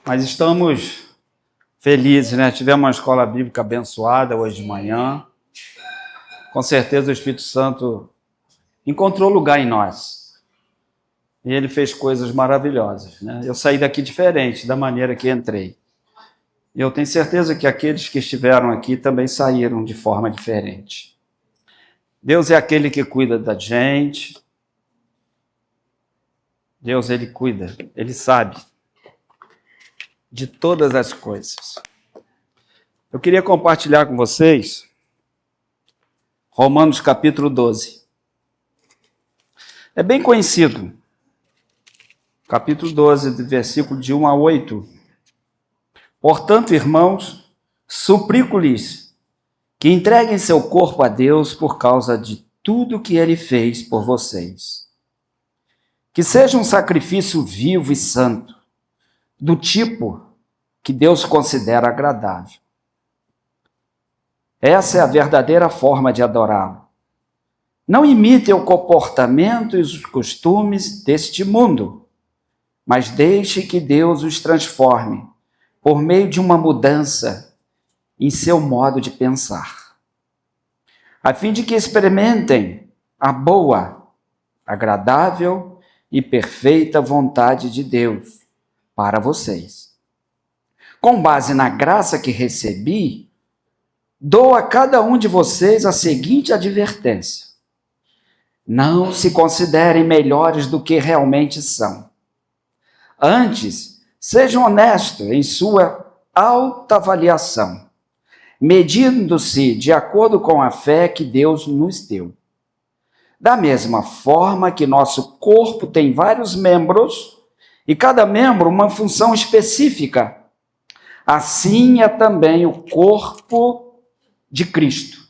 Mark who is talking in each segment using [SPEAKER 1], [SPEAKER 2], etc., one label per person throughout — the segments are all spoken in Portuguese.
[SPEAKER 1] Mas estamos felizes, né? Tivemos uma escola bíblica abençoada hoje de manhã. Com certeza o Espírito Santo encontrou lugar em nós. E ele fez coisas maravilhosas, né? Eu saí daqui diferente da maneira que entrei. E eu tenho certeza que aqueles que estiveram aqui também saíram de forma diferente. Deus é aquele que cuida da gente. Deus, ele cuida, ele sabe de todas as coisas. Eu queria compartilhar com vocês Romanos capítulo 12. É bem conhecido. Capítulo 12, do versículo de 1 a 8. Portanto, irmãos, suplico-lhes que entreguem seu corpo a Deus por causa de tudo que ele fez por vocês. Que seja um sacrifício vivo e santo, do tipo que Deus considera agradável. Essa é a verdadeira forma de adorá-lo. Não imitem o comportamento e os costumes deste mundo, mas deixe que Deus os transforme por meio de uma mudança em seu modo de pensar, a fim de que experimentem a boa, agradável e perfeita vontade de Deus para vocês. Com base na graça que recebi, dou a cada um de vocês a seguinte advertência: não se considerem melhores do que realmente são. Antes, sejam honestos em sua autoavaliação, medindo-se de acordo com a fé que Deus nos deu. Da mesma forma que nosso corpo tem vários membros, e cada membro uma função específica, assim é também o corpo de Cristo.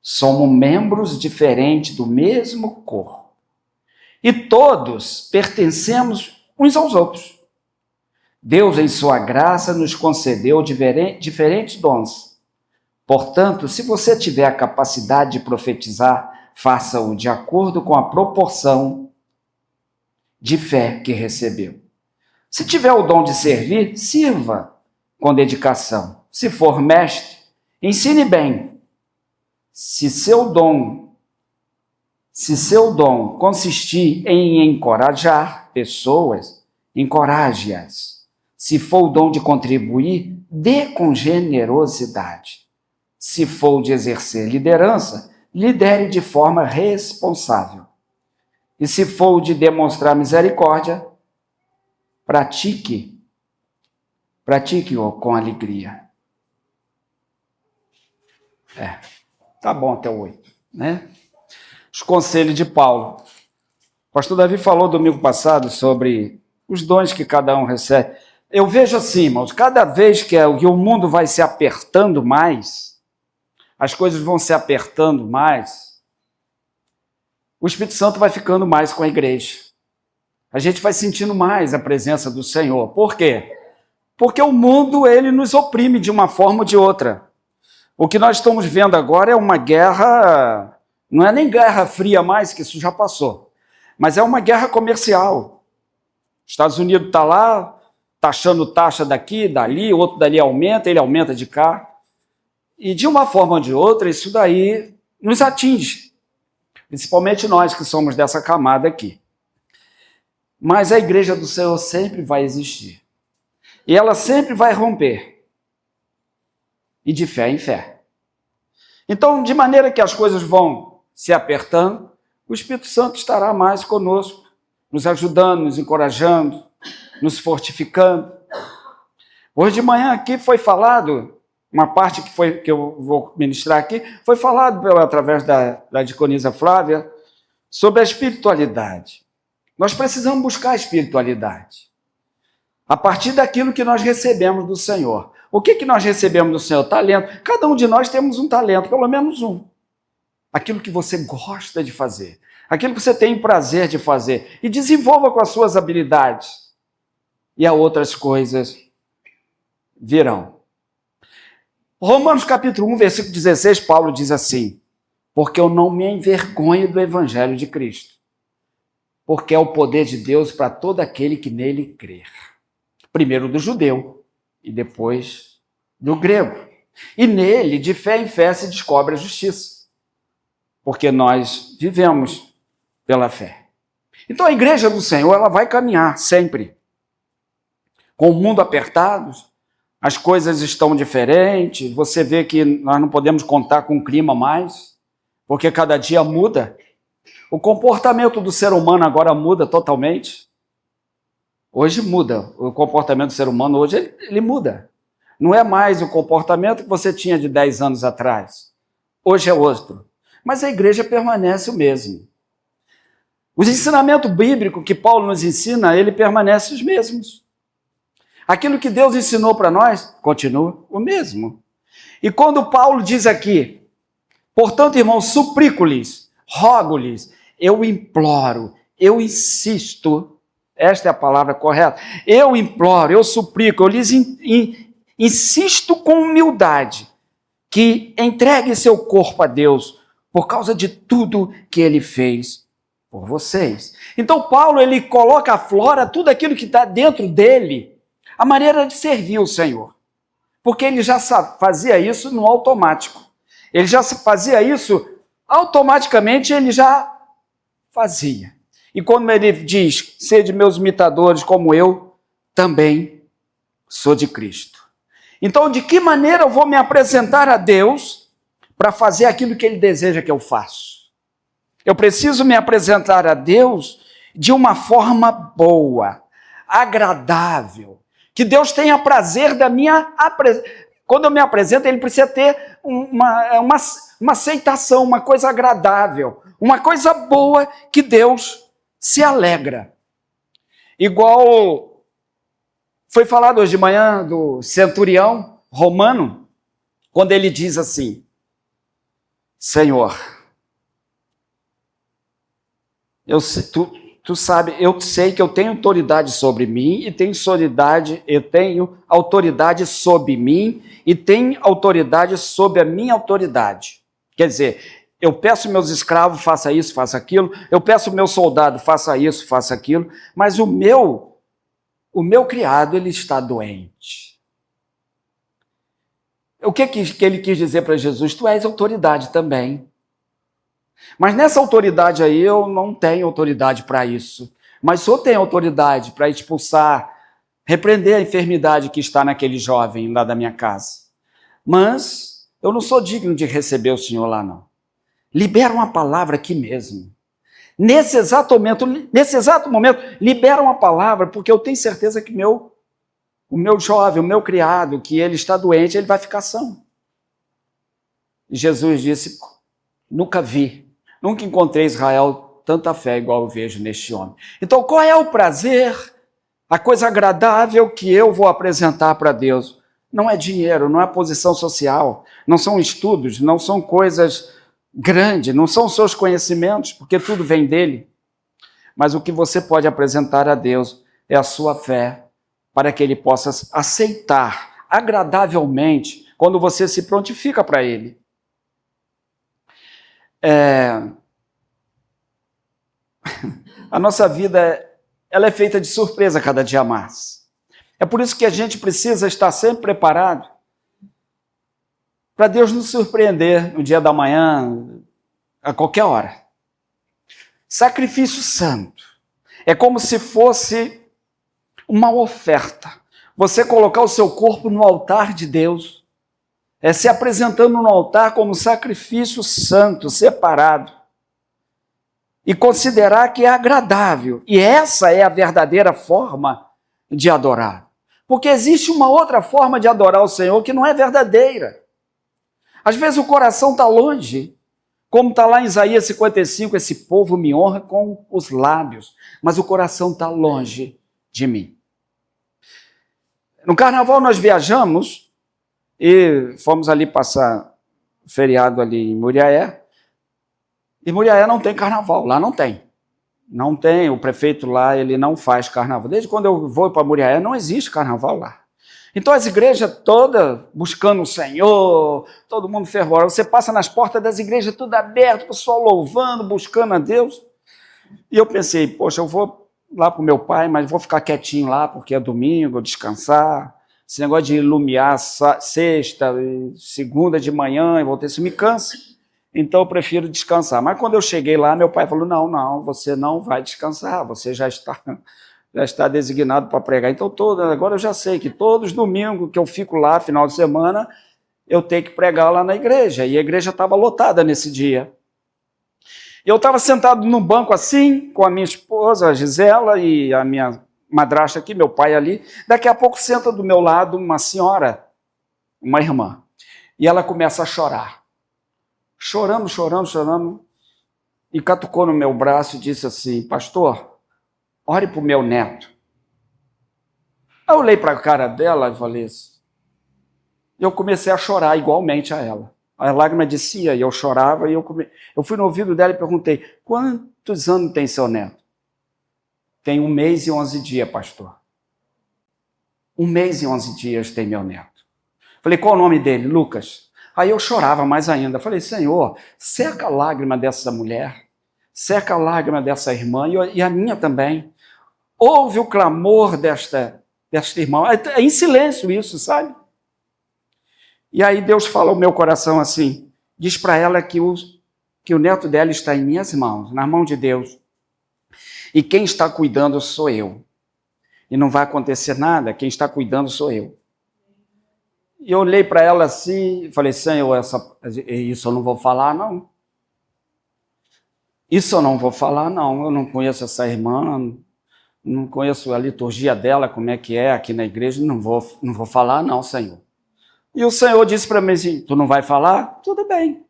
[SPEAKER 1] Somos membros diferentes do mesmo corpo. E todos pertencemos uns aos outros. Deus, em sua graça, nos concedeu diferentes dons. Portanto, se você tiver a capacidade de profetizar, faça-o de acordo com a proporção de fé que recebeu. Se tiver o dom de servir, sirva com dedicação. Se for mestre, ensine bem. Se seu dom consistir em encorajar pessoas, encoraje-as. Se for o dom de contribuir, dê com generosidade. Se for de exercer liderança, lidere de forma responsável. E se for de demonstrar misericórdia, pratique-o com alegria. Tá bom até o 8, né? Os conselhos de Paulo. O pastor Davi falou domingo passado sobre os dons que cada um recebe. Eu vejo assim, irmãos, cada vez que o mundo vai se apertando mais, as coisas vão se apertando mais, o Espírito Santo vai ficando mais com a igreja. A gente vai sentindo mais a presença do Senhor. Por quê? Porque o mundo, ele nos oprime de uma forma ou de outra. O que nós estamos vendo agora é uma guerra, não é nem guerra fria mais, que isso já passou, mas é uma guerra comercial. Os Estados Unidos está lá, taxando taxa daqui, dali, outro dali aumenta, ele aumenta de cá. E de uma forma ou de outra, isso daí nos atinge, principalmente nós que somos dessa camada aqui. Mas a igreja do Senhor sempre vai existir. E ela sempre vai romper. E de fé em fé. Então, de maneira que as coisas vão se apertando, o Espírito Santo estará mais conosco, nos ajudando, nos encorajando, nos fortificando. Hoje de manhã aqui foi falado, uma parte que eu vou ministrar aqui, foi falado através da diaconisa Flávia, sobre a espiritualidade. Nós precisamos buscar a espiritualidade a partir daquilo que nós recebemos do Senhor. O que nós recebemos do Senhor? Talento. Cada um de nós temos um talento, pelo menos um. Aquilo que você gosta de fazer, aquilo que você tem prazer de fazer, e desenvolva com as suas habilidades. E as outras coisas virão. Romanos capítulo 1, versículo 16, Paulo diz assim: porque eu não me envergonho do evangelho de Cristo, porque é o poder de Deus para todo aquele que nele crer. primeiro do judeu e depois do grego. E nele, de fé em fé, se descobre a justiça, porque nós vivemos pela fé. Então a igreja do Senhor, ela vai caminhar sempre. Com o mundo apertado, as coisas estão diferentes, você vê que nós não podemos contar com o clima mais, porque cada dia muda. O comportamento do ser humano agora muda totalmente. Hoje muda, o comportamento do ser humano hoje ele muda. Não é mais o comportamento que você tinha de 10 anos atrás. Hoje é outro. Mas a igreja permanece o mesmo. Os ensinamentos bíblicos que Paulo nos ensina, ele permanece os mesmos. Aquilo que Deus ensinou para nós, continua o mesmo. E quando Paulo diz aqui, portanto, irmãos, suplico-lhes, rogo-lhes, eu imploro, eu insisto, esta é a palavra correta, eu imploro, eu suplico, eu lhes insisto com humildade, que entregue seu corpo a Deus, por causa de tudo que ele fez por vocês. Então Paulo, ele coloca à flora tudo aquilo que está dentro dele, a maneira de servir o Senhor. Porque ele já fazia isso no automático. Ele já fazia isso automaticamente, ele já fazia. E quando ele diz, sede meus imitadores como eu, também sou de Cristo. Então, de que maneira eu vou me apresentar a Deus para fazer aquilo que ele deseja que eu faça? Eu preciso me apresentar a Deus de uma forma boa, agradável, que Deus tenha prazer da minha apresentação. Quando eu me apresento, ele precisa ter uma aceitação, uma coisa agradável, uma coisa boa que Deus se alegra. Igual foi falado hoje de manhã do centurião romano, quando ele diz assim, Senhor, tu sabe, eu sei que eu tenho autoridade sobre mim e eu tenho autoridade sobre mim e tenho autoridade sobre a minha autoridade. Quer dizer, eu peço meus escravos, faça isso, faça aquilo, eu peço meu soldado, faça isso, faça aquilo, mas o meu criado, ele está doente. O que ele quis dizer para Jesus? Tu és autoridade também. Mas nessa autoridade aí, eu não tenho autoridade para isso. Mas o Senhor tem autoridade para expulsar, repreender a enfermidade que está naquele jovem lá da minha casa. Mas eu não sou digno de receber o Senhor lá, não. Libera uma palavra aqui mesmo. Nesse exato momento, libera uma palavra, porque eu tenho certeza que o meu jovem, o meu criado, que ele está doente, ele vai ficar são. E Jesus disse, nunca encontrei em Israel tanta fé igual eu vejo neste homem. Então, qual é o prazer, a coisa agradável que eu vou apresentar para Deus? Não é dinheiro, não é posição social, não são estudos, não são coisas grandes, não são seus conhecimentos, porque tudo vem dele. Mas o que você pode apresentar a Deus é a sua fé, para que ele possa aceitar agradavelmente quando você se prontifica para ele. A nossa vida ela é feita de surpresa cada dia mais. É por isso que a gente precisa estar sempre preparado para Deus nos surpreender no dia da manhã, a qualquer hora. Sacrifício santo. É como se fosse uma oferta. Você colocar o seu corpo no altar de Deus, se apresentando no altar como sacrifício santo, separado. E considerar que é agradável. E essa é a verdadeira forma de adorar. Porque existe uma outra forma de adorar o Senhor que não é verdadeira. Às vezes o coração está longe, como está lá em Isaías 55, esse povo me honra com os lábios, mas o coração está longe de mim. No carnaval nós viajamos e fomos ali passar feriado ali em Muriaé, e Muriaé não tem carnaval, lá não tem. Não tem, o prefeito lá, ele não faz carnaval. Desde quando eu vou para Muriaé, não existe carnaval lá. Então as igrejas todas buscando o Senhor, todo mundo fervoroso. Você passa nas portas das igrejas tudo aberto, o pessoal louvando, buscando a Deus. E eu pensei, poxa, eu vou lá para o meu pai, mas vou ficar quietinho lá, porque é domingo, descansar. Esse negócio de iluminar sexta, segunda de manhã, e voltar, isso me cansa. Então eu prefiro descansar. Mas quando eu cheguei lá, meu pai falou, não, você não vai descansar, você já está designado para pregar. Então agora eu já sei que todos os domingos que eu fico lá, final de semana, eu tenho que pregar lá na igreja. E a igreja estava lotada nesse dia. Eu estava sentado num banco assim, com a minha esposa, a Gisela, e a minha madrasta aqui, meu pai ali. Daqui a pouco senta do meu lado uma senhora, uma irmã, e ela começa a chorar. Chorando, e catucou no meu braço e disse assim, pastor, ore para o meu neto. Aí eu olhei para a cara dela e falei assim, eu comecei a chorar igualmente a ela. A lágrima descia e eu chorava, e eu fui no ouvido dela e perguntei, quantos anos tem seu neto? Tem 1 mês e 11 dias, pastor. 1 mês e 11 dias tem meu neto. Falei, qual o nome dele? Lucas. Aí eu chorava mais ainda. Falei, Senhor, seca a lágrima dessa mulher, seca a lágrima dessa irmã e a minha também. Ouve o clamor desta irmã. É em silêncio isso, sabe? E aí Deus fala ao meu coração assim, diz para ela que o neto dela está em minhas mãos, na mão de Deus. E quem está cuidando sou eu. E não vai acontecer nada, quem está cuidando sou eu. E eu olhei para ela assim e falei, Senhor, isso eu não vou falar, não. Isso eu não vou falar, não. Eu não conheço essa irmã, não conheço a liturgia dela, como é que é aqui na igreja, não vou falar, não, Senhor. E o Senhor disse para mim assim, tu não vai falar? Tudo bem.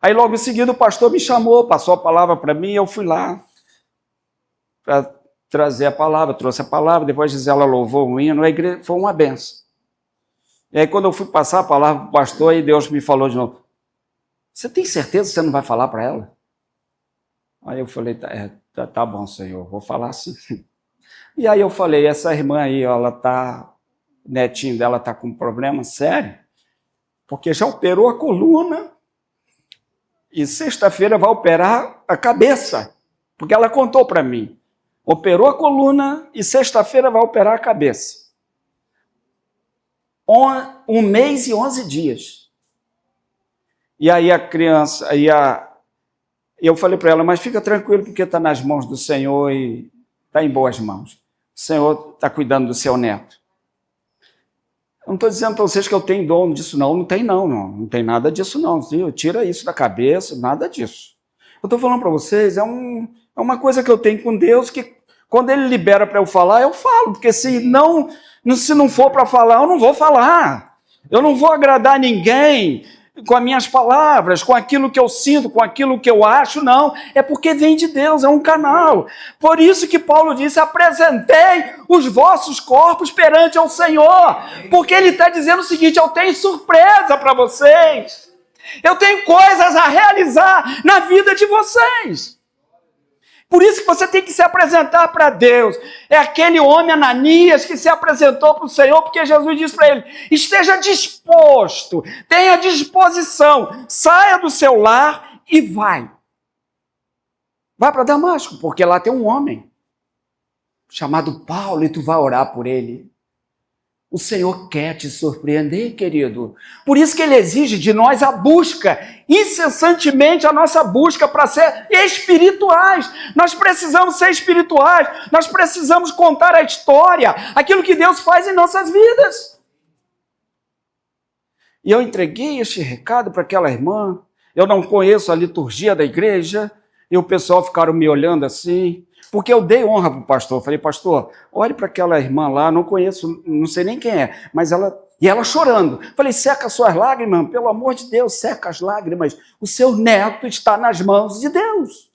[SPEAKER 1] Aí logo em seguida o pastor me chamou, passou a palavra para mim, e eu fui lá para trazer a palavra, trouxe a palavra, depois a Gisela louvou o hino, a igreja foi uma benção. E aí quando eu fui passar a palavra para o pastor, aí Deus me falou de novo, você tem certeza que você não vai falar para ela? Aí eu falei, tá bom, Senhor, vou falar sim. E aí eu falei, essa irmã aí, o netinho dela está com um problema sério, porque já operou a coluna e sexta-feira vai operar a cabeça, porque ela contou para mim. Operou a coluna e sexta-feira vai operar a cabeça. 1 mês e 11 dias. E aí a criança, eu falei para ela, mas fica tranquilo porque está nas mãos do Senhor e está em boas mãos. O Senhor está cuidando do seu neto. Eu não estou dizendo para vocês que eu tenho dom disso, não tem nada disso, não. Tira isso da cabeça, nada disso. Eu estou falando para vocês, é uma coisa que eu tenho com Deus, que quando Ele libera para eu falar, eu falo, porque se não for para falar, eu não vou falar. Eu não vou agradar ninguém com as minhas palavras, com aquilo que eu sinto, com aquilo que eu acho, não. É porque vem de Deus, é um canal. Por isso que Paulo disse, apresentei os vossos corpos perante ao Senhor. Porque ele está dizendo o seguinte, eu tenho surpresa para vocês. Eu tenho coisas a realizar na vida de vocês. Por isso que você tem que se apresentar para Deus. É aquele homem Ananias que se apresentou para o Senhor, porque Jesus disse para ele, esteja disposto, tenha disposição, saia do seu lar e vai. Vai para Damasco, porque lá tem um homem chamado Paulo e tu vai orar por ele. O Senhor quer te surpreender, querido. Por isso que Ele exige de nós a busca, incessantemente a nossa busca para ser espirituais. Nós precisamos ser espirituais, nós precisamos contar a história, aquilo que Deus faz em nossas vidas. E eu entreguei este recado para aquela irmã, eu não conheço a liturgia da igreja, e o pessoal ficaram me olhando assim, porque eu dei honra para o pastor. Falei, pastor, olhe para aquela irmã lá, não conheço, não sei nem quem é, mas ela chorando. Falei, seca suas lágrimas, pelo amor de Deus, seca as lágrimas. O seu neto está nas mãos de Deus.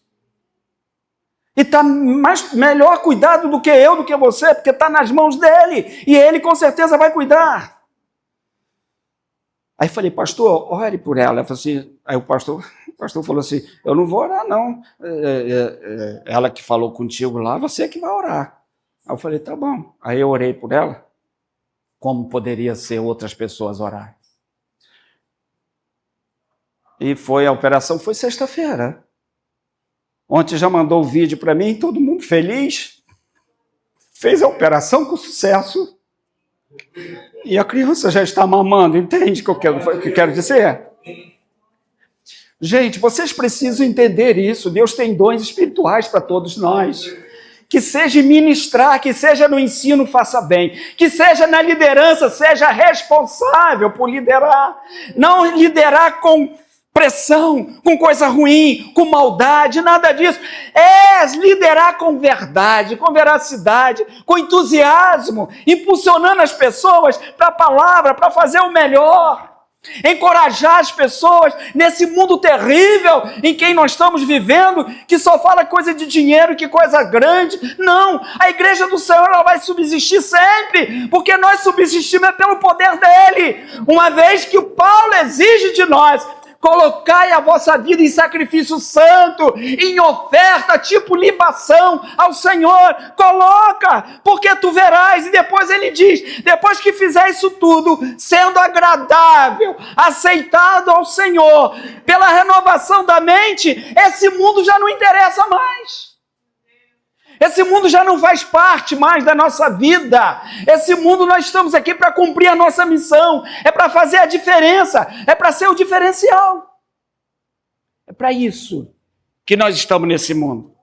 [SPEAKER 1] E está melhor cuidado do que você, porque está nas mãos dele. E ele com certeza vai cuidar. Aí falei, pastor, ore por ela. Aí o pastor falou assim, eu não vou orar, não. Ela que falou contigo lá, você que vai orar. Aí eu falei, tá bom. Aí eu orei por ela, como poderia ser outras pessoas orar. E a operação foi sexta-feira. Ontem já mandou o vídeo para mim, todo mundo feliz. Fez a operação com sucesso. E a criança já está mamando, entende o que eu quero dizer? Gente, vocês precisam entender isso. Deus tem dons espirituais para todos nós. Que seja ministrar, que seja no ensino, faça bem. Que seja na liderança, seja responsável por liderar. Não liderar com pressão, com coisa ruim, com maldade, nada disso. É liderar com verdade, com veracidade, com entusiasmo, impulsionando as pessoas para a palavra, para fazer o melhor. Encorajar as pessoas nesse mundo terrível em que nós estamos vivendo, que só fala coisa de dinheiro, que coisa grande. Não, a igreja do Senhor ela vai subsistir sempre, porque nós subsistimos pelo poder dele. Uma vez que o Paulo exige de nós, colocai a vossa vida em sacrifício santo, em oferta, tipo libação ao Senhor. Coloca, porque tu verás. E depois ele diz, depois que fizer isso tudo, sendo agradável, aceitado ao Senhor, pela renovação da mente, esse mundo já não interessa mais. Esse mundo já não faz parte mais da nossa vida. Esse mundo nós estamos aqui para cumprir a nossa missão. É para fazer a diferença. É para ser o diferencial. É para isso que nós estamos nesse mundo.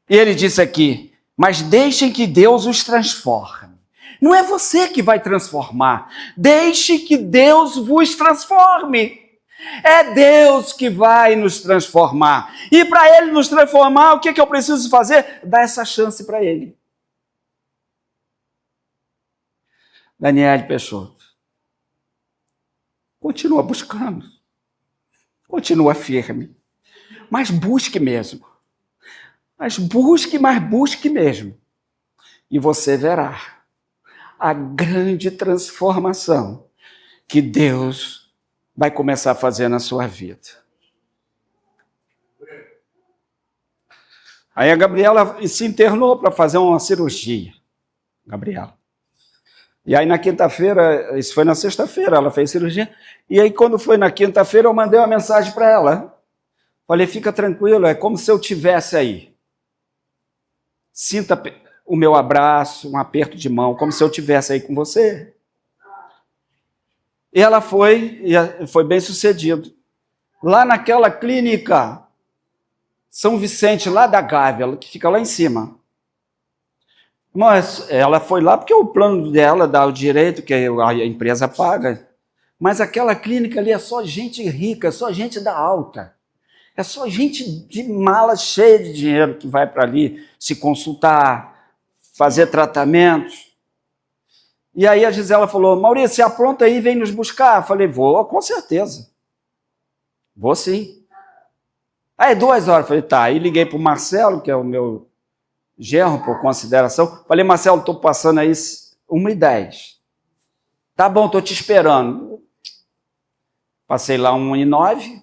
[SPEAKER 1] E ele disse aqui, mas deixem que Deus os transforme. Não é você que vai transformar. Deixe que Deus vos transforme. É Deus que vai nos transformar. E para Ele nos transformar, o que eu preciso fazer? Dar essa chance para Ele. Daniele Peixoto, continua buscando. Continua firme. Mas busque mesmo. Mas busque mesmo. E você verá a grande transformação que Deus vai começar a fazer na sua vida. Aí a Gabriela se internou para fazer uma cirurgia. Gabriela. E aí na quinta-feira, isso foi na sexta-feira, ela fez cirurgia. E aí quando foi na quinta-feira, eu mandei uma mensagem para ela. Falei, fica tranquilo, é como se eu estivesse aí. Sinta o meu abraço, um aperto de mão, como se eu estivesse aí com você. E ela foi bem sucedido. Lá naquela clínica São Vicente, lá da Gávea, que fica lá em cima. Mas ela foi lá porque o plano dela dá o direito que a empresa paga. Mas aquela clínica ali é só gente rica, é só gente da alta. É só gente de mala cheia de dinheiro que vai para ali se consultar, fazer tratamentos. E aí a Gisela falou, Maurício, apronta aí, vem nos buscar. Eu falei, vou, com certeza. Vou sim. Aí 2 horas, falei, tá. Aí liguei para o Marcelo, que é o meu genro, por consideração. Falei, Marcelo, estou passando aí 1h10. Tá bom, estou te esperando. Passei lá 1h09.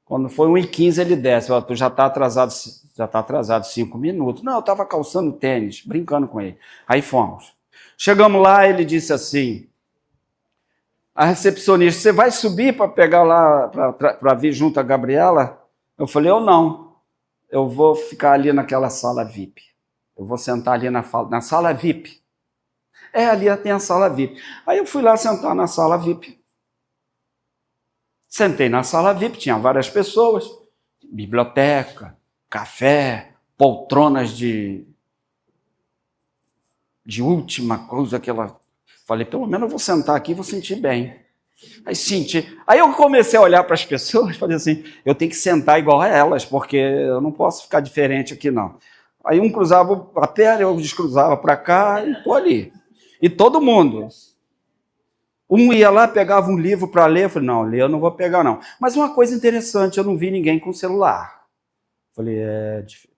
[SPEAKER 1] Quando foi 1h15, ele desce. Tu já está atrasado 5 minutos. Não, eu estava calçando tênis, brincando com ele. Aí fomos. Chegamos lá, ele disse assim, a recepcionista, você vai subir para pegar lá, para vir junto a Gabriela? Eu falei, eu não, eu vou ficar ali naquela sala VIP. Eu vou sentar ali na sala VIP. Ali tem a sala VIP. Aí eu fui lá sentar na sala VIP. Sentei na sala VIP, tinha várias pessoas, biblioteca, café, poltronas de última coisa que ela... Falei, pelo menos eu vou sentar aqui e vou sentir bem. Aí senti. Aí eu comecei a olhar para as pessoas e falei assim, eu tenho que sentar igual a elas, porque eu não posso ficar diferente aqui, não. Aí um cruzava a perna, eu descruzava para cá e estou ali. E todo mundo. Um ia lá, pegava um livro para ler, eu falei, não, ler eu não vou pegar, não. Mas uma coisa interessante, eu não vi ninguém com celular. Falei,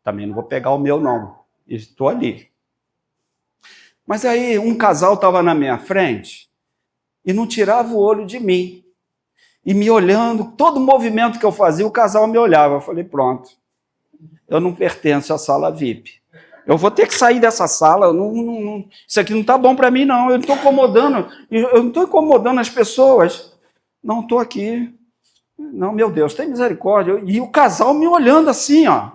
[SPEAKER 1] também não vou pegar o meu, não. Estou ali. Mas aí um casal estava na minha frente e não tirava o olho de mim. E me olhando, todo movimento que eu fazia, o casal me olhava. Eu falei, pronto, eu não pertenço à sala VIP. Eu vou ter que sair dessa sala, isso aqui não está bom para mim, não. Eu não estou incomodando as pessoas. Não estou aqui. Não, meu Deus, tem misericórdia. E o casal me olhando assim, ó.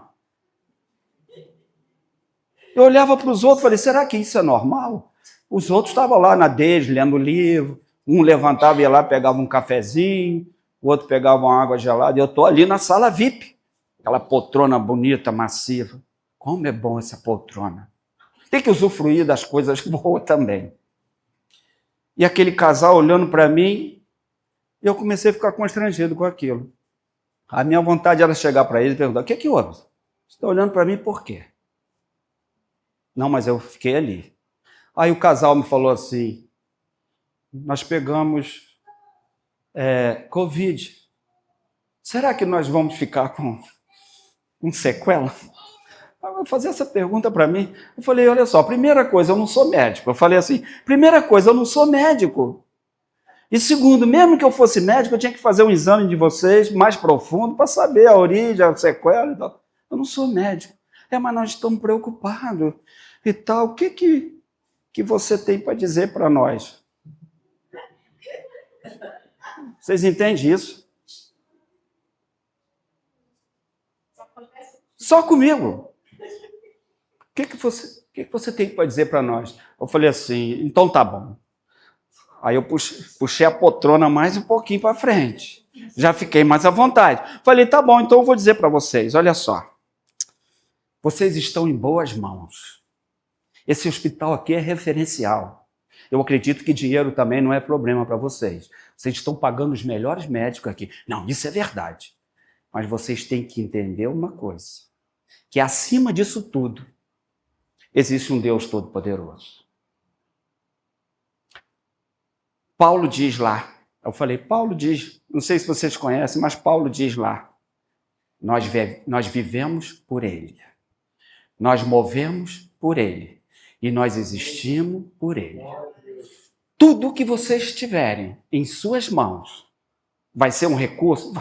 [SPEAKER 1] Eu olhava para os outros e falei, será que isso é normal? Os outros estavam lá na deles, lendo livro. Um levantava e ia lá, pegava um cafezinho. O outro pegava uma água gelada. E eu estou ali na sala VIP. Aquela poltrona bonita, massiva. Como é bom essa poltrona. Tem que usufruir das coisas boas também. E aquele casal olhando para mim, eu comecei a ficar constrangido com aquilo. A minha vontade era chegar para ele e perguntar, o que houve? Você está olhando para mim por quê? Não, mas eu fiquei ali. Aí o casal me falou assim, nós pegamos Covid. Será que nós vamos ficar com sequela? Eu vou fazer essa pergunta para mim. Eu falei, olha só, primeira coisa, eu não sou médico. Eu falei assim, primeira coisa, eu não sou médico. E segundo, mesmo que eu fosse médico, eu tinha que fazer um exame de vocês mais profundo para saber a origem, a sequela e tal. Eu não sou médico. Mas nós estamos preocupados e tal. O que você tem para dizer para nós? Vocês entendem isso? Só comigo. O que você tem para dizer para nós? Eu falei assim, então tá bom. Aí eu puxei a poltrona mais um pouquinho para frente. Já fiquei mais à vontade. Falei, tá bom, então eu vou dizer para vocês, olha só. Vocês estão em boas mãos. Esse hospital aqui é referencial. Eu acredito que dinheiro também não é problema para vocês. Vocês estão pagando os melhores médicos aqui. Não, isso é verdade. Mas vocês têm que entender uma coisa. Que acima disso tudo, existe um Deus Todo-Poderoso. Paulo diz lá, eu falei, Paulo diz, não sei se vocês conhecem, mas Paulo diz lá, nós vivemos por Ele, nós movemos por Ele e nós existimos por Ele. Tudo que vocês tiverem em suas mãos, vai ser um recurso?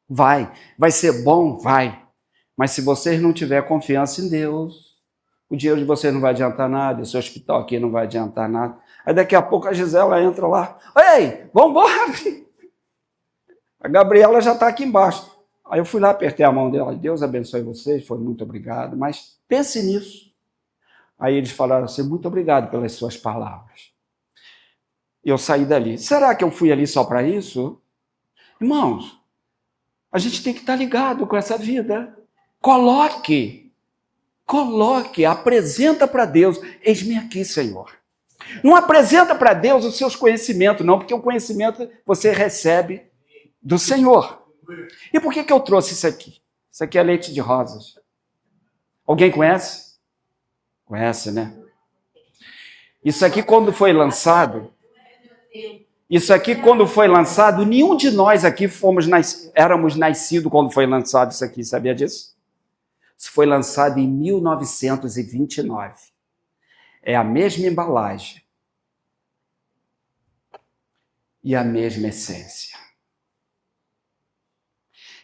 [SPEAKER 1] Vai ser bom? Vai. Mas se vocês não tiverem confiança em Deus, o dinheiro de vocês não vai adiantar nada, o seu hospital aqui não vai adiantar nada. Aí daqui a pouco a Gisela entra lá, ei, vamos embora! A Gabriela já está aqui embaixo. Aí eu fui lá, apertei a mão dela, Deus abençoe vocês, foi muito obrigado, mas pense nisso. Aí eles falaram assim, muito obrigado pelas suas palavras. E eu saí dali. Será que eu fui ali só para isso? Irmãos, a gente tem que estar ligado com essa vida. Coloque, apresenta para Deus, eis-me aqui, Senhor. Não apresenta para Deus os seus conhecimentos, não, porque o conhecimento você recebe do Senhor. E por que eu trouxe isso aqui? Isso aqui é leite de rosas. Alguém conhece? Conhece, né? Isso aqui quando foi lançado, nenhum de nós aqui éramos nascidos quando foi lançado isso aqui, sabia disso? Isso foi lançado em 1929. É a mesma embalagem e a mesma essência.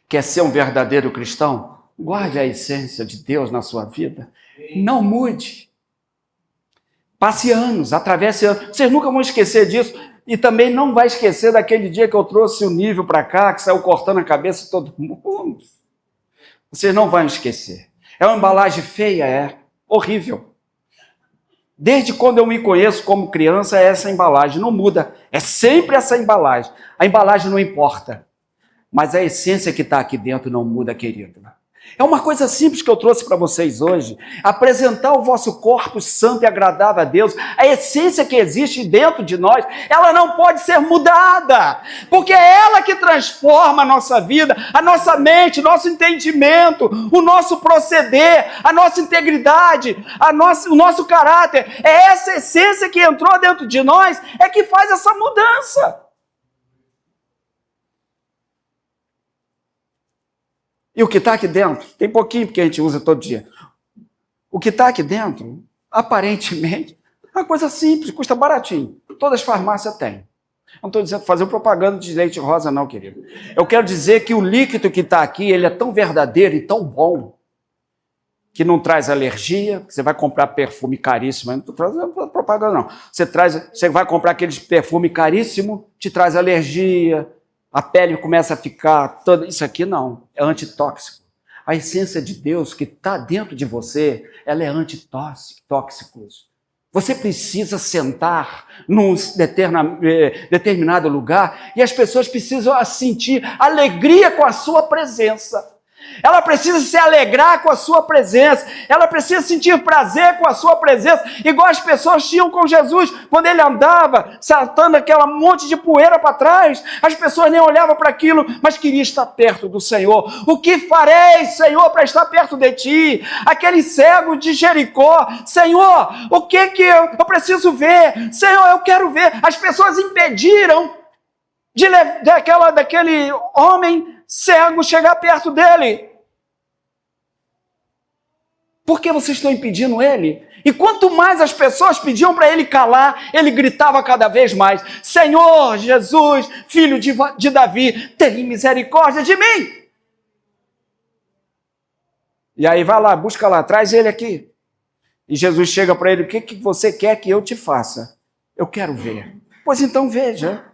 [SPEAKER 1] Quer ser um verdadeiro cristão? Guarde a essência de Deus na sua vida. Não mude. Passe anos, atravesse anos. Vocês nunca vão esquecer disso. E também não vai esquecer daquele dia que eu trouxe o nível para cá, que saiu cortando a cabeça de todo mundo. Vocês não vão esquecer. É uma embalagem feia, é horrível. Desde quando eu me conheço como criança, é essa embalagem, não muda. É sempre essa embalagem. A embalagem não importa. Mas a essência que está aqui dentro não muda, querido. É uma coisa simples que eu trouxe para vocês hoje. Apresentar o vosso corpo santo e agradável a Deus. A essência que existe dentro de nós, ela não pode ser mudada. Porque é ela que transforma a nossa vida, a nossa mente, nosso entendimento, o nosso proceder, a nossa integridade, o nosso caráter. É essa essência que entrou dentro de nós, é que faz essa mudança. E o que está aqui dentro, tem pouquinho porque a gente usa todo dia. O que está aqui dentro, aparentemente, é uma coisa simples, custa baratinho. Todas as farmácias têm. Não estou dizendo fazer propaganda de leite rosa, não, querido. Eu quero dizer que o líquido que está aqui, ele é tão verdadeiro e tão bom, que não traz alergia. Você vai comprar perfume caríssimo, não estou fazendo propaganda, não. Você vai comprar aqueles perfume caríssimo, te traz alergia, a pele começa a ficar toda... Isso aqui não, é antitóxico. A essência de Deus que está dentro de você, ela é antitóxico. Você precisa sentar num determinado lugar e as pessoas precisam sentir alegria com a sua presença. Ela precisa se alegrar com a sua presença. Ela precisa sentir prazer com a sua presença, igual as pessoas tinham com Jesus quando ele andava saltando aquela monte de poeira para trás. As pessoas nem olhavam para aquilo, mas queriam estar perto do Senhor. O que farei, Senhor, para estar perto de ti? Aquele cego de Jericó: Senhor, o que eu preciso ver? Senhor, eu quero ver. As pessoas impediram daquele homem cego chegar perto dele. Por que vocês estão impedindo ele? E quanto mais as pessoas pediam para ele calar, ele gritava cada vez mais: Senhor Jesus, filho de Davi, tem misericórdia de mim. E aí vai lá, busca lá, traz ele aqui. E Jesus chega para ele: o que você quer que eu te faça? Eu quero ver. Pois então veja.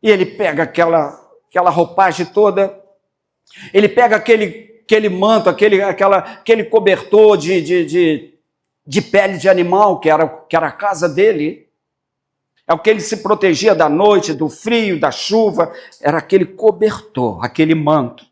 [SPEAKER 1] E ele pega aquela roupagem toda, ele pega aquele manto, aquele cobertor de pele de animal, que era a casa dele, é o que ele se protegia da noite, do frio, da chuva, era aquele cobertor, aquele manto.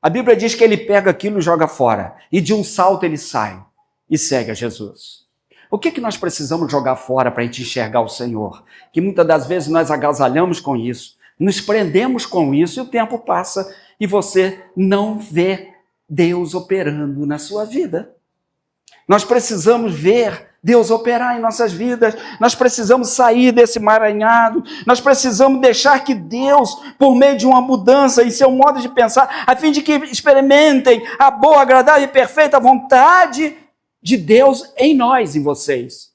[SPEAKER 1] A Bíblia diz que ele pega aquilo e joga fora, e de um salto ele sai e segue a Jesus. O que nós precisamos jogar fora para a gente enxergar o Senhor? Que muitas das vezes nós agasalhamos com isso, nos prendemos com isso, e o tempo passa e você não vê Deus operando na sua vida. Nós precisamos ver Deus operar em nossas vidas, nós precisamos sair desse emaranhado, nós precisamos deixar que Deus, por meio de uma mudança em seu modo de pensar, a fim de que experimentem a boa, agradável e perfeita vontade de Deus em nós, em vocês.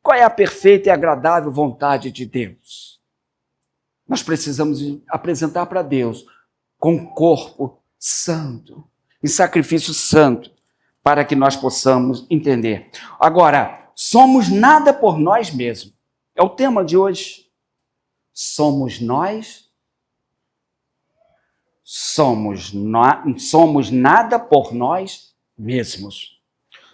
[SPEAKER 1] Qual é a perfeita e agradável vontade de Deus? Nós precisamos apresentar para Deus com um corpo santo, em sacrifício santo, para que nós possamos entender. Agora, somos nada por nós mesmos. É o tema de hoje. Somos nada por nós mesmos.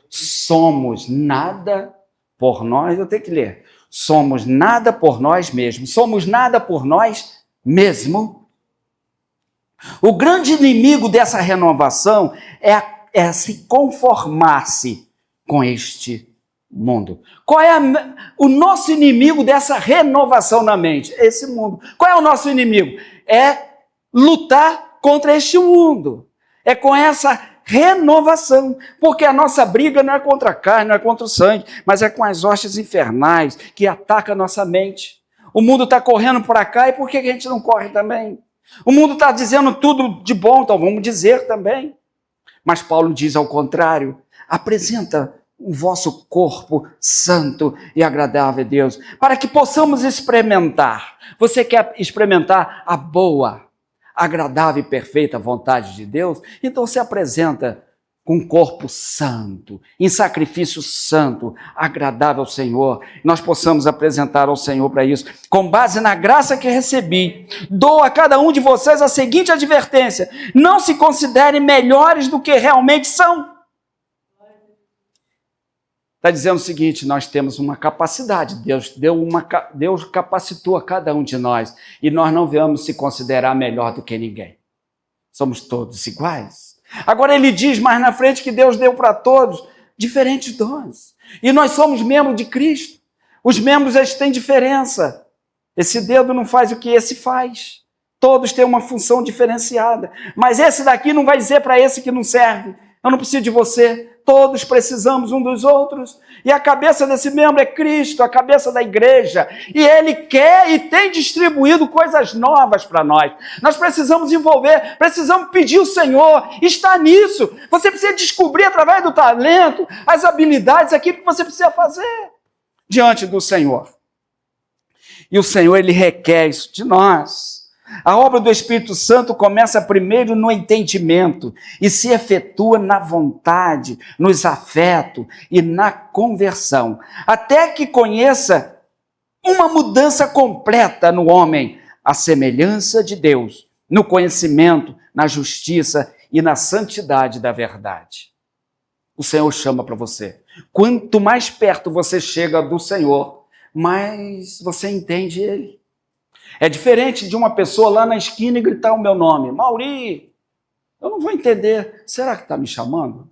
[SPEAKER 1] Somos nada por nós, eu tenho que ler. Somos nada por nós mesmos. Somos nada por nós mesmos. O grande inimigo dessa renovação é se conformar-se com este mundo. Qual é o nosso inimigo dessa renovação na mente? Esse mundo. Qual é o nosso inimigo? É lutar contra este mundo. É com essa renovação, porque a nossa briga não é contra a carne, não é contra o sangue, mas é com as hostes infernais que atacam a nossa mente. O mundo está correndo para cá, e por que a gente não corre também? O mundo está dizendo tudo de bom, então vamos dizer também. Mas Paulo diz ao contrário: apresenta o vosso corpo santo e agradável a Deus, para que possamos experimentar. Você quer experimentar a boa, agradável e perfeita vontade de Deus? Então se apresenta com um corpo santo, em sacrifício santo, agradável ao Senhor. Nós possamos apresentar ao Senhor para isso. Com base na graça que recebi, dou a cada um de vocês a seguinte advertência: não se considerem melhores do que realmente são. Está dizendo o seguinte: nós temos uma capacidade, Deus capacitou a cada um de nós, e nós não vamos se considerar melhor do que ninguém. Somos todos iguais. Agora ele diz mais na frente que Deus deu para todos diferentes dons. E nós somos membros de Cristo. Os membros, eles têm diferença. Esse dedo não faz o que esse faz. Todos têm uma função diferenciada. Mas esse daqui não vai dizer para esse que não serve: eu não preciso de você. Todos precisamos um dos outros. E a cabeça desse membro é Cristo, a cabeça da igreja. E Ele quer e tem distribuído coisas novas para nós. Nós precisamos envolver, precisamos pedir ao Senhor, está nisso. Você precisa descobrir através do talento, as habilidades, aquilo que você precisa fazer diante do Senhor. E o Senhor, Ele requer isso de nós. A obra do Espírito Santo começa primeiro no entendimento e se efetua na vontade, nos afetos e na conversão, até que conheça uma mudança completa no homem, à semelhança de Deus, no conhecimento, na justiça e na santidade da verdade. O Senhor chama para você. Quanto mais perto você chega do Senhor, mais você entende Ele. É diferente de uma pessoa lá na esquina e gritar o meu nome. Mauri, eu não vou entender. Será que está me chamando?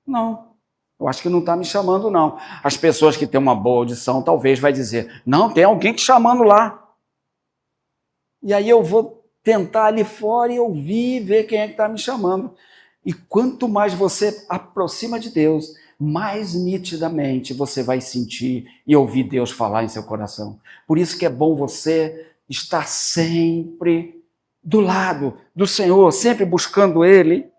[SPEAKER 1] Não. Eu acho que não está me chamando, não. As pessoas que têm uma boa audição talvez vai dizer, não, tem alguém te chamando lá. E aí eu vou tentar ali fora e ouvir, ver quem é que está me chamando. E quanto mais você aproxima de Deus, mais nitidamente você vai sentir e ouvir Deus falar em seu coração. Por isso que é bom você estar sempre do lado do Senhor, sempre buscando Ele,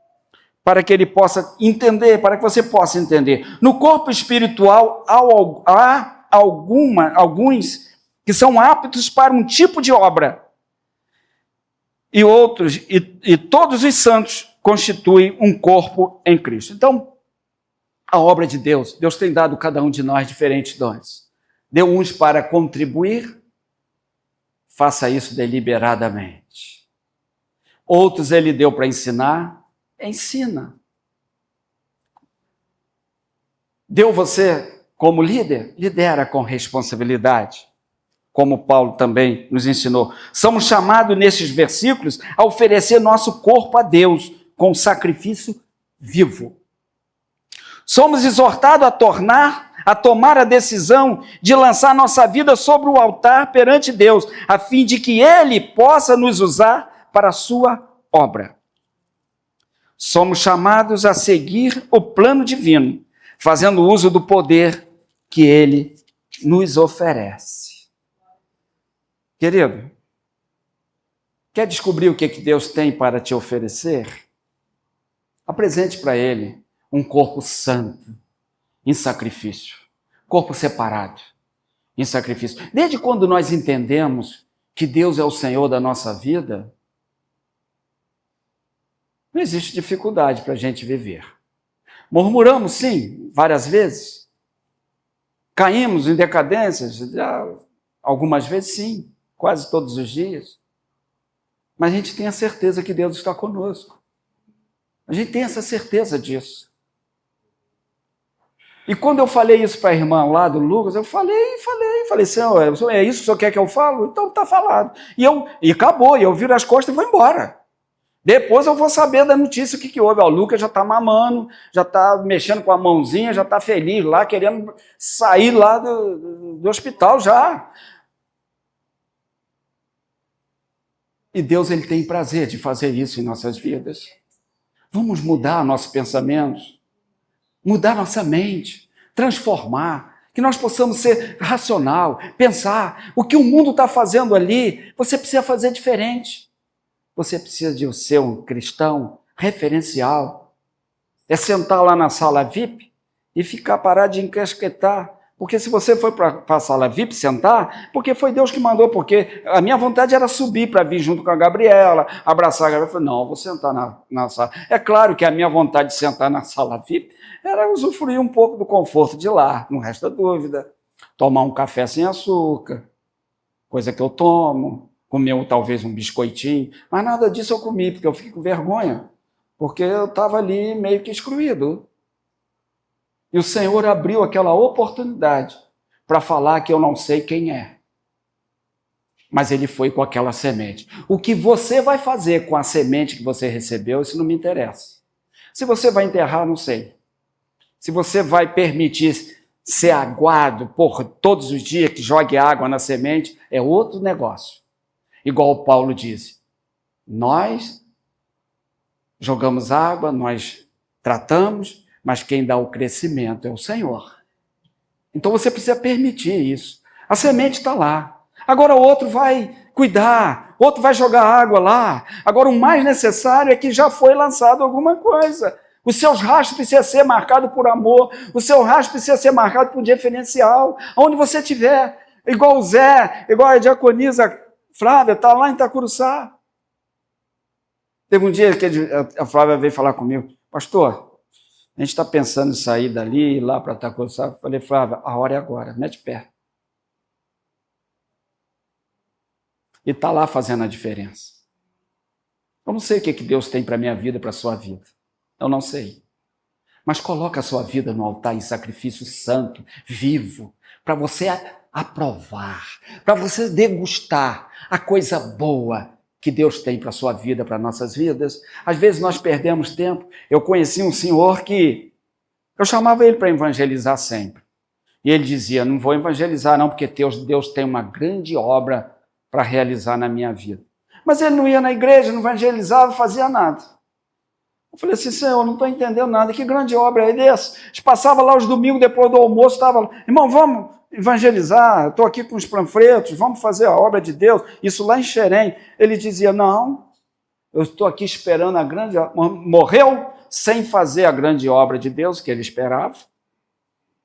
[SPEAKER 1] para que Ele possa entender, para que você possa entender. No corpo espiritual, há alguns que são aptos para um tipo de obra, e outros, e todos os santos constituem um corpo em Cristo. Então, a obra de Deus, Deus tem dado a cada um de nós diferentes dons. Deu uns para contribuir, faça isso deliberadamente. Outros Ele deu para ensinar, ensina. Deu você como líder, lidera com responsabilidade, como Paulo também nos ensinou. Somos chamados nesses versículos a oferecer nosso corpo a Deus com sacrifício vivo. Somos exortados a tomar a decisão de lançar nossa vida sobre o altar perante Deus, a fim de que Ele possa nos usar para a sua obra. Somos chamados a seguir o plano divino, fazendo uso do poder que Ele nos oferece. Querido, quer descobrir o que Deus tem para te oferecer? Apresente para Ele um corpo santo, em sacrifício. Corpo separado, em sacrifício. Desde quando nós entendemos que Deus é o Senhor da nossa vida, não existe dificuldade para a gente viver. Murmuramos, sim, várias vezes. Caímos em decadências, algumas vezes, sim, quase todos os dias. Mas a gente tem a certeza que Deus está conosco. A gente tem essa certeza disso. E quando eu falei isso para a irmã lá do Lucas, eu falei, Senhor, é isso que o senhor quer que eu falo? Então está falado. E acabou, e eu viro as costas e vou embora. Depois eu vou saber da notícia o que houve. O Lucas já está mamando, já está mexendo com a mãozinha, já está feliz lá, querendo sair lá do hospital já. E Deus ele tem prazer de fazer isso em nossas vidas. Vamos mudar nossos pensamentos, mudar nossa mente, transformar, que nós possamos ser racional, pensar o que o mundo está fazendo ali, você precisa fazer diferente. Você precisa de ser um cristão referencial. É sentar lá na sala VIP e ficar parado de encasquetar. Porque se você foi para a sala VIP sentar, porque foi Deus que mandou, porque a minha vontade era subir para vir junto com a Gabriela, abraçar a Gabriela. Eu falei, não, eu vou sentar na sala. É claro que a minha vontade de sentar na sala VIP era usufruir um pouco do conforto de lá, não resta dúvida. Tomar um café sem açúcar, coisa que eu tomo. Comer talvez um biscoitinho, mas nada disso eu comi, porque eu fiquei com vergonha, porque eu estava ali meio que excluído. E o Senhor abriu aquela oportunidade para falar que eu não sei quem é. Mas Ele foi com aquela semente. O que você vai fazer com a semente que você recebeu, isso não me interessa. Se você vai enterrar, não sei. Se você vai permitir ser aguado por todos os dias, que jogue água na semente, é outro negócio. Igual o Paulo diz, nós jogamos água, nós tratamos, mas quem dá o crescimento é o Senhor. Então você precisa permitir isso. A semente está lá. Agora o outro vai cuidar, outro vai jogar água lá. Agora o mais necessário é que já foi lançado alguma coisa. Os seus rastros precisam ser marcados por amor, o seu rastro precisa ser marcado por diferencial. Onde você estiver, igual o Zé, igual a diaconisa Flávia, está lá em Itacuruçá. Teve um dia que a Flávia veio falar comigo, pastor, a gente está pensando em sair dali e ir lá para Itacuruçá. Eu falei, Flávia, a hora é agora, mete pé. e está lá fazendo a diferença. Eu não sei o que Deus tem para a minha vida, para a sua vida. Eu não sei. Mas coloca a sua vida no altar em sacrifício santo, vivo, para você aprovar, para você degustar a coisa boa que Deus tem para a sua vida, para nossas vidas. Às vezes nós perdemos tempo. Eu conheci um senhor que eu chamava ele para evangelizar sempre. E ele dizia, não vou evangelizar não, porque Deus tem uma grande obra para realizar na minha vida. Mas ele não ia na igreja, não evangelizava, fazia nada. Eu falei assim, Senhor, eu não estou entendendo nada, que grande obra é essa? A gente passava lá os domingos, depois do almoço, estava lá, irmão, vamos evangelizar, estou aqui com os panfletos, vamos fazer a obra de Deus, isso lá em Xerém. Ele dizia, não, eu estou aqui esperando a grande obra. Morreu sem fazer a grande obra de Deus que ele esperava,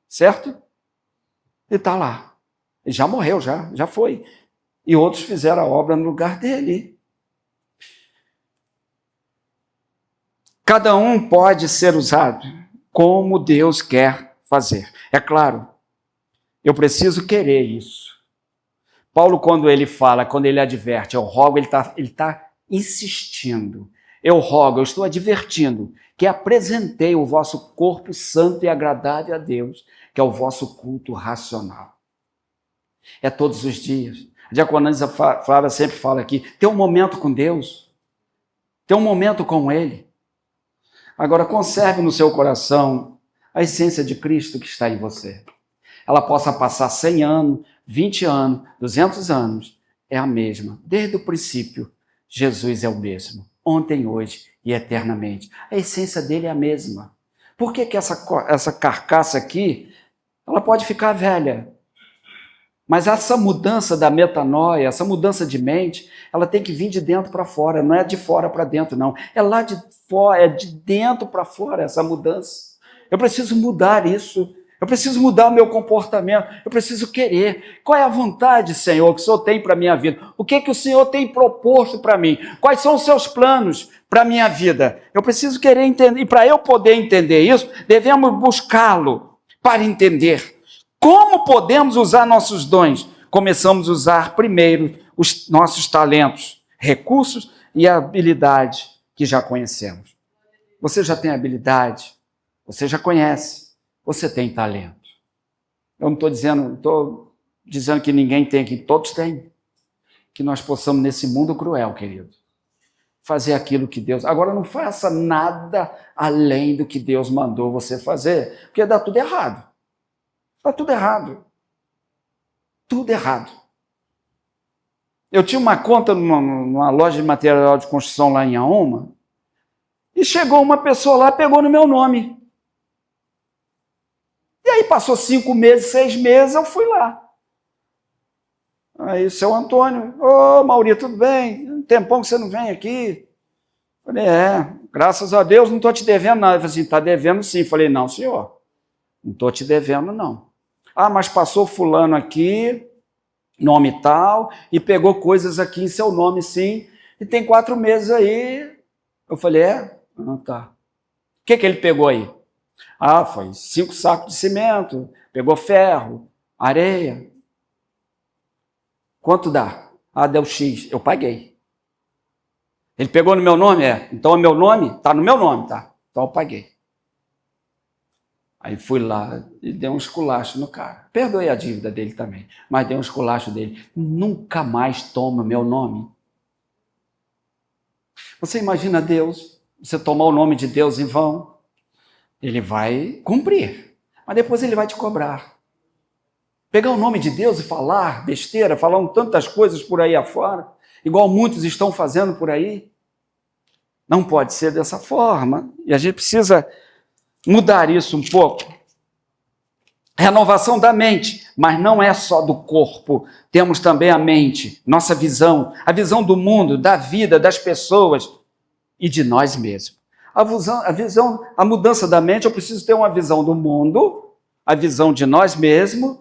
[SPEAKER 1] certo? E está lá. Ele já morreu, já foi. E outros fizeram a obra no lugar dele. Cada um pode ser usado como Deus quer fazer. É claro, eu preciso querer isso. Paulo, quando ele adverte, eu rogo, ele está insistindo. Eu rogo, eu estou advertindo que apresentei o vosso corpo santo e agradável a Deus, que é o vosso culto racional. É todos os dias. A diaconisa Flávia sempre fala aqui, tem um momento com Deus, tem um momento com Ele. Agora, conserve no seu coração a essência de Cristo que está em você. Ela possa passar 100 anos, 20 anos, 200 anos, é a mesma. Desde o princípio, Jesus é o mesmo. Ontem, hoje e eternamente. A essência dele é a mesma. Por que essa carcaça aqui, ela pode ficar velha? Mas essa mudança da metanoia, essa mudança de mente, ela tem que vir de dentro para fora, não é de fora para dentro, não. É lá de fora, é de dentro para fora essa mudança. Eu preciso mudar isso. Eu preciso mudar o meu comportamento. Eu preciso querer. Qual é a vontade, Senhor, que o Senhor tem para a minha vida? O que o Senhor tem proposto para mim? Quais são os seus planos para a minha vida? Eu preciso querer entender. E para eu poder entender isso, devemos buscá-lo para entender. Como podemos usar nossos dons? Começamos a usar primeiro os nossos talentos, recursos e habilidade que já conhecemos. Você já tem habilidade, você já conhece, você tem talento. Eu não estou dizendo que ninguém tem, que todos têm. Que nós possamos, nesse mundo cruel, querido, fazer aquilo que Deus... Agora, não faça nada além do que Deus mandou você fazer, porque dá tudo errado. Está tudo errado. Tudo errado. Eu tinha uma conta numa loja de material de construção lá em Auma, e chegou uma pessoa lá, pegou no meu nome. E aí passou 5 meses, 6 meses, eu fui lá. Aí, seu Antônio, ô Mauri, tudo bem? Um tempão que você não vem aqui. Falei, graças a Deus, não estou te devendo nada. Ele falou assim, está devendo sim. Falei, não, senhor, não estou te devendo, não. Ah, mas passou fulano aqui, nome tal, e pegou coisas aqui em seu nome, sim, e tem 4 meses aí. Eu falei, tá. O que ele pegou aí? Ah, foi 5 sacos de cimento, pegou ferro, areia. Quanto dá? Ah, deu X, eu paguei. Ele pegou no meu nome? Então é meu nome? Tá no meu nome, tá? Então eu paguei. Aí fui lá e dei um esculacho no cara. Perdoei a dívida dele também, mas dei um esculacho dele. Nunca mais toma meu nome. Você imagina Deus, você tomar o nome de Deus em vão, ele vai cumprir, mas depois ele vai te cobrar. Pegar o nome de Deus e falar besteira, falar tantas coisas por aí afora, igual muitos estão fazendo por aí, não pode ser dessa forma. E a gente precisa mudar isso um pouco. Renovação da mente, mas não é só do corpo. Temos também a mente, nossa visão, a visão do mundo, da vida, das pessoas e de nós mesmos. A mudança da mente, eu preciso ter uma visão do mundo, a visão de nós mesmos,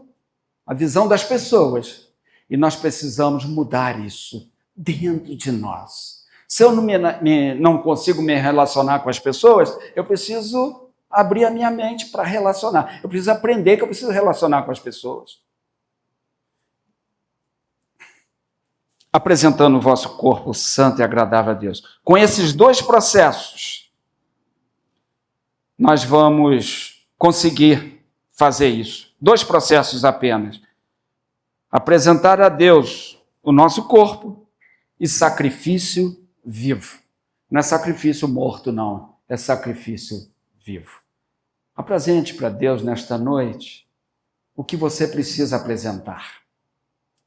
[SPEAKER 1] a visão das pessoas. E nós precisamos mudar isso dentro de nós. Se eu não consigo me relacionar com as pessoas, eu preciso abrir a minha mente para relacionar. Eu preciso aprender que eu preciso relacionar com as pessoas. apresentando o vosso corpo santo e agradável a Deus. Com esses dois processos, nós vamos conseguir fazer isso. Dois processos apenas. Apresentar a Deus o nosso corpo e sacrifício vivo. Não é sacrifício morto, não. É sacrifício vivo. Apresente para Deus nesta noite o que você precisa apresentar.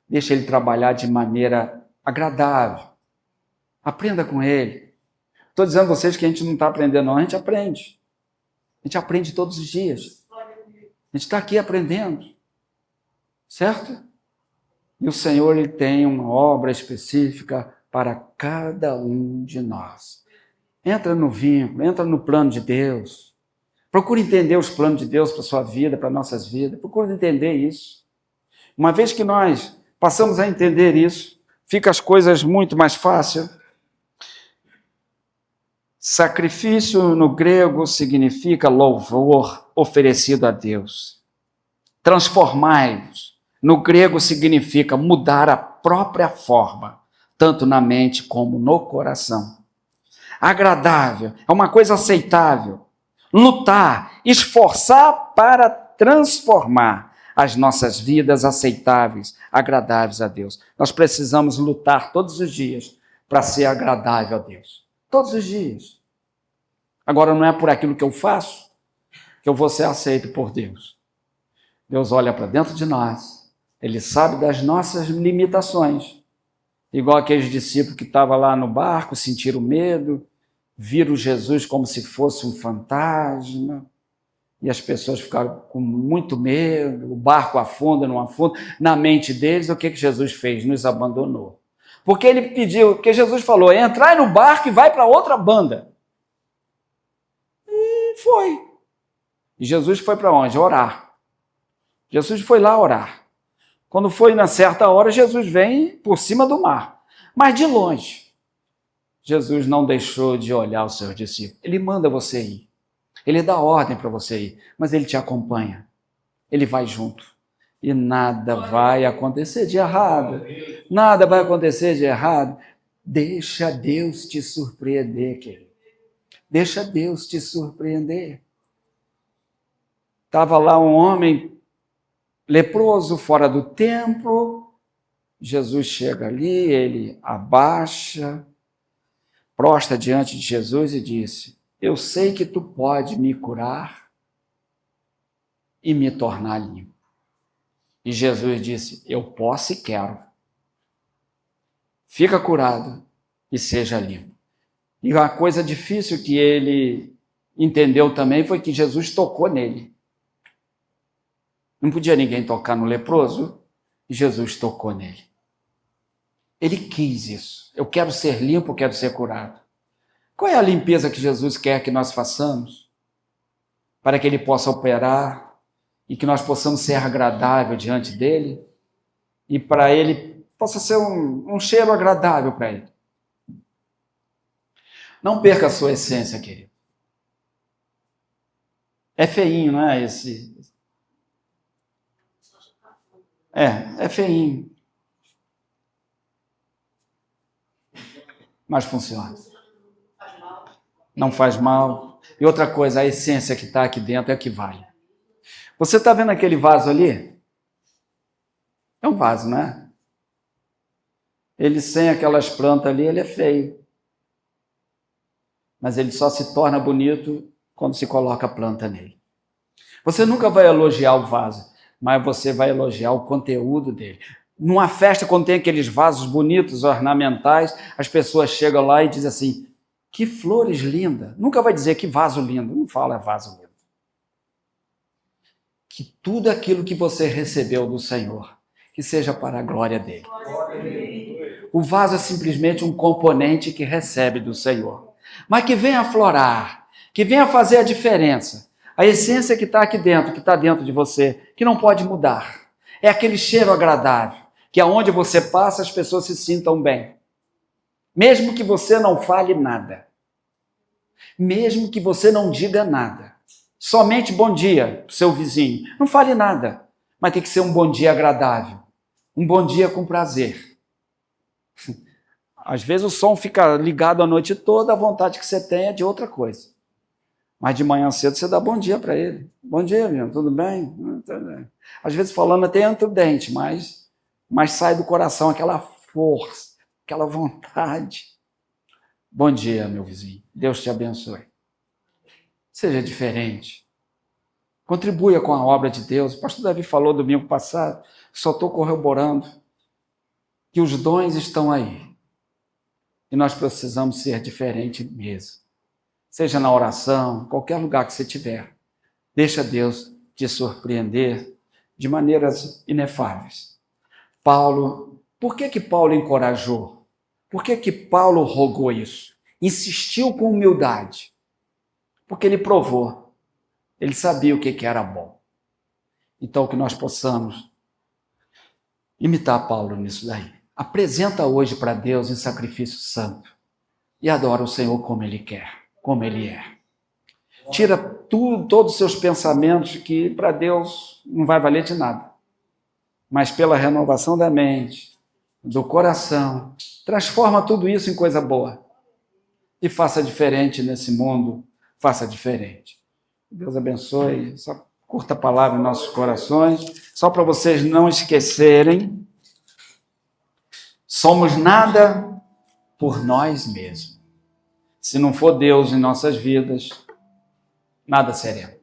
[SPEAKER 1] Deixa Ele trabalhar de maneira agradável. Aprenda com Ele. Estou dizendo a vocês que a gente não está aprendendo, não. A gente aprende. A gente aprende todos os dias. A gente está aqui aprendendo. Certo? E o Senhor, Ele tem uma obra específica para cada um de nós. Entra no vínculo, entra no plano de Deus. Procure entender os planos de Deus para a sua vida, para nossas vidas. Procure entender isso. Uma vez que nós passamos a entender isso, fica as coisas muito mais fáceis. Sacrifício no grego significa louvor oferecido a Deus. Transformai-vos no grego significa mudar a própria forma, tanto na mente como no coração. Agradável é uma coisa aceitável. Lutar, esforçar para transformar as nossas vidas aceitáveis, agradáveis a Deus. Nós precisamos lutar todos os dias para ser agradável a Deus. Todos os dias. Agora, não é por aquilo que eu faço que eu vou ser aceito por Deus. Deus olha para dentro de nós. Ele sabe das nossas limitações. Igual aqueles discípulos que estavam lá no barco, sentiram medo, viram Jesus como se fosse um fantasma. E as pessoas ficaram com muito medo, o barco afunda, não afunda. Na mente deles, o que Jesus fez? Nos abandonou. Porque ele pediu, porque Jesus falou, entrai no barco e vai para outra banda. E foi. E Jesus foi para onde? Orar. Jesus foi lá orar. Quando foi na certa hora, Jesus vem por cima do mar. Mas de longe, Jesus não deixou de olhar os seus discípulos. Ele manda você ir. Ele dá ordem para você ir, mas ele te acompanha. Ele vai junto. E nada vai acontecer de errado. Nada vai acontecer de errado. Deixa Deus te surpreender, querido. Deixa Deus te surpreender. Estava lá um homem leproso fora do templo. Jesus chega ali, ele abaixa, prostra diante de Jesus e disse: eu sei que tu pode me curar e me tornar limpo. E Jesus disse: eu posso e quero. Fica curado e seja limpo. E uma coisa difícil que ele entendeu também foi que Jesus tocou nele. Não podia ninguém tocar no leproso, e Jesus tocou nele. Ele quis isso. Eu quero ser limpo, eu quero ser curado. Qual é a limpeza que Jesus quer que nós façamos? Para que Ele possa operar e que nós possamos ser agradável diante dEle e para Ele possa ser um cheiro agradável para Ele. Não perca a sua essência, querido. É feinho, não é esse? É feinho. Mas funciona. Não faz mal. E outra coisa, a essência que está aqui dentro é que vale. Você está vendo aquele vaso ali? É um vaso, não é? Ele sem aquelas plantas ali, ele é feio. Mas ele só se torna bonito quando se coloca a planta nele. Você nunca vai elogiar o vaso, mas você vai elogiar o conteúdo dele. Numa festa, quando tem aqueles vasos bonitos, ornamentais, as pessoas chegam lá e dizem assim: que flores lindas. Nunca vai dizer que vaso lindo. Não fala vaso lindo. Que tudo aquilo que você recebeu do Senhor, que seja para a glória dele. O vaso é simplesmente um componente que recebe do Senhor. Mas que venha aflorar, que venha fazer a diferença. A essência que está aqui dentro, que está dentro de você, que não pode mudar. É aquele cheiro agradável, que aonde você passa as pessoas se sintam bem. Mesmo que você não fale nada. Mesmo que você não diga nada. Somente bom dia para o seu vizinho. Não fale nada, mas tem que ser um bom dia agradável. Um bom dia com prazer. Às vezes o som fica ligado a noite toda, a vontade que você tem é de outra coisa. Mas de manhã cedo você dá bom dia para ele. Bom dia, meu, tudo bem? Às vezes falando até entre o dente, mas sai do coração aquela força, aquela vontade. Bom dia, meu vizinho. Deus te abençoe. Seja diferente. Contribua com a obra de Deus. O pastor Davi falou domingo passado, só estou corroborando que os dons estão aí. E nós precisamos ser diferentes mesmo. Seja na oração, qualquer lugar que você estiver. Deixa Deus te surpreender de maneiras inefáveis. Paulo, por que Paulo encorajou? Por que Paulo rogou isso? Insistiu com humildade. Porque ele provou. Ele sabia o que era bom. Então, que nós possamos imitar Paulo nisso daí. Apresenta hoje para Deus em sacrifício santo. E adora o Senhor como Ele quer, como Ele é. Tira todos os seus pensamentos que para Deus não vai valer de nada. Mas pela renovação da mente, do coração, transforma tudo isso em coisa boa. E faça diferente nesse mundo, faça diferente. Deus abençoe. Só curta a palavra em nossos corações. Só para vocês não esquecerem, somos nada por nós mesmos. Se não for Deus em nossas vidas, nada seremos.